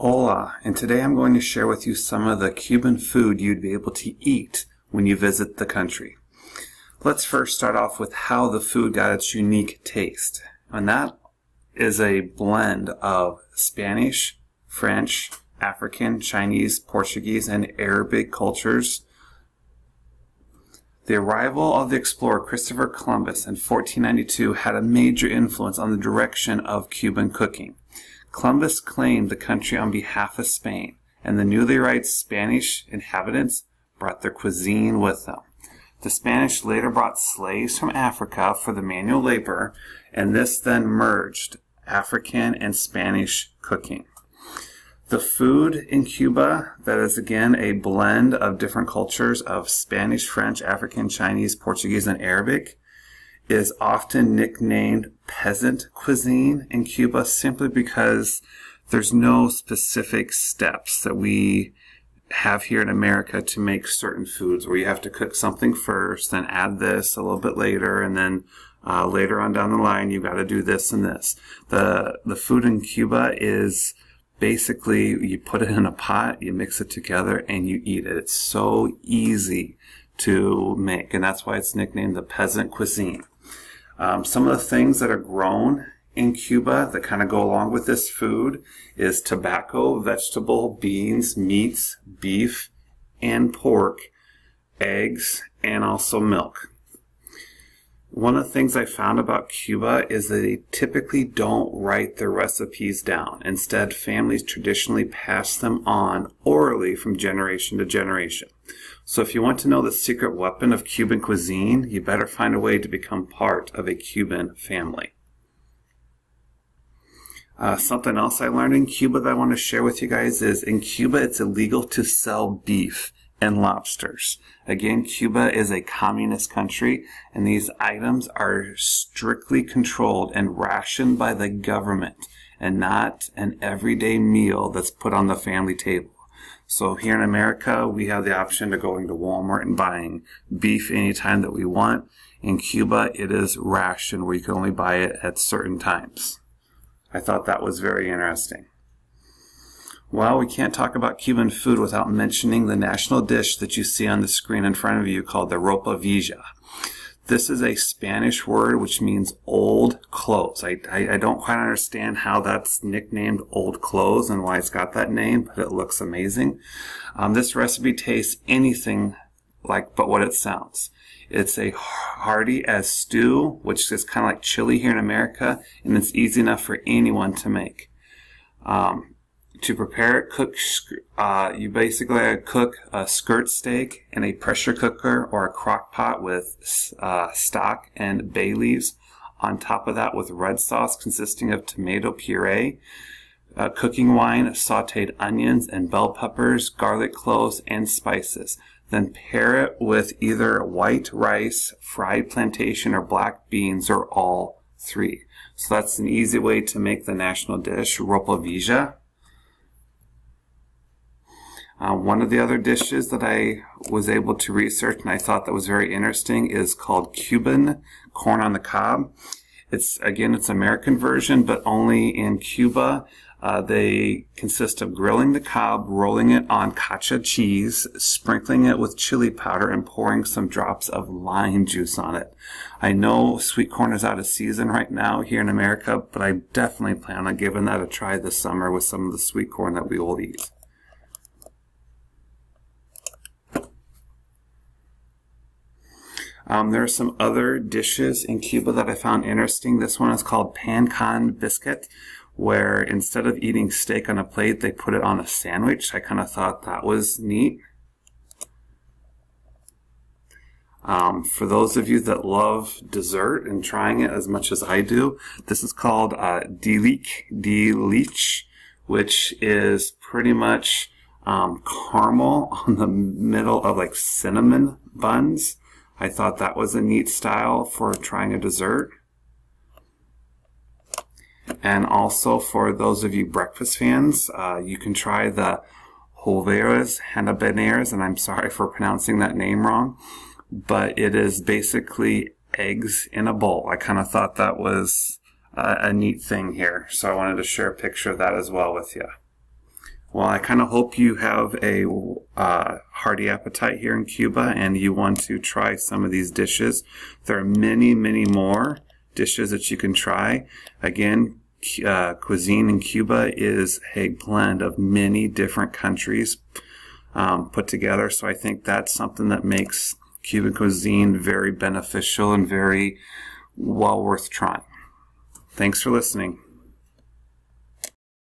Hola, and today I'm going to share with you some of the Cuban food you'd be able to eat when you visit the country. Let's first start off with how the food got its unique taste, and that is a blend of Spanish, French, African, Chinese, Portuguese, and Arabic cultures. The arrival of the explorer Christopher Columbus in 1492 had a major influence on the direction of Cuban cooking. Columbus claimed the country on behalf of Spain, and the newly arrived Spanish inhabitants brought their cuisine with them. The Spanish later brought slaves from Africa for the manual labor, and this then merged African and Spanish cooking. The food in Cuba, that is again a blend of different cultures of Spanish, French, African, Chinese, Portuguese, and Arabic, is often nicknamed peasant cuisine in Cuba simply because there's no specific steps that we have here in America to make certain foods, where you have to cook something first, then add this a little bit later, and then later on down the line you've got to do this and this. The food in Cuba is basically you put it in a pot, you mix it together, and you eat it. It's so easy to make, and that's why it's nicknamed the peasant cuisine. Some of the things that are grown in Cuba that kind of go along with this food is tobacco, vegetable, beans, meats, beef, and pork, eggs, and also milk. One of the things I found about Cuba is that they typically don't write their recipes down. Instead, families traditionally pass them on orally from generation to generation. So if you want to know the secret weapon of Cuban cuisine, you better find a way to become part of a Cuban family. Something else I learned in Cuba that I want to share with you guys is in Cuba it's illegal to sell beef and lobsters. Again, Cuba is a communist country, and these items are strictly controlled and rationed by the government and not an everyday meal that's put on the family table. So here in America, we have the option of going to Walmart and buying beef anytime that we want. In Cuba, it is rationed where you can only buy it at certain times. I thought that was very interesting. Well, we can't talk about Cuban food without mentioning the national dish that you see on the screen in front of you called the ropa vieja. This is a Spanish word which means old clothes. I don't quite understand how that's nicknamed old clothes and why it's got that name, but it looks amazing. This recipe tastes anything like but what it sounds. It's a hearty as stew, which is kind of like chili here in America, and it's easy enough for anyone to make. To prepare it, you basically cook a skirt steak in a pressure cooker or a crock pot with stock and bay leaves. On top of that with red sauce consisting of tomato puree, cooking wine, sauteed onions and bell peppers, garlic cloves, and spices. Then pair it with either white rice, fried plantain, or black beans, or all three. So that's an easy way to make the national dish, ropa vieja. One of the other dishes that I was able to research and I thought that was very interesting is called Cuban corn on the cob. It's American version, but only in Cuba. They consist of grilling the cob, rolling it on cacha cheese, sprinkling it with chili powder, and pouring some drops of lime juice on it. I know sweet corn is out of season right now here in America, but I definitely plan on giving that a try this summer with some of the sweet corn that we will eat. There are some other dishes in Cuba that I found interesting. This one is called pan con biscuit, where instead of eating steak on a plate, they put it on a sandwich. I kind of thought that was neat. For those of you that love dessert and trying it as much as I do, this is called delich, which is pretty much caramel on the middle of like cinnamon buns. I thought that was a neat style for trying a dessert. And also for those of you breakfast fans, you can try the Joveras Habaneros, and I'm sorry for pronouncing that name wrong, but it is basically eggs in a bowl. I kind of thought that was a neat thing here, so I wanted to share a picture of that as well with you. Well, I kind of hope you have a hearty appetite here in Cuba and you want to try some of these dishes. There are many, many more dishes that you can try. Again, cuisine in Cuba is a blend of many different countries put together. So I think that's something that makes Cuban cuisine very beneficial and very well worth trying. Thanks for listening.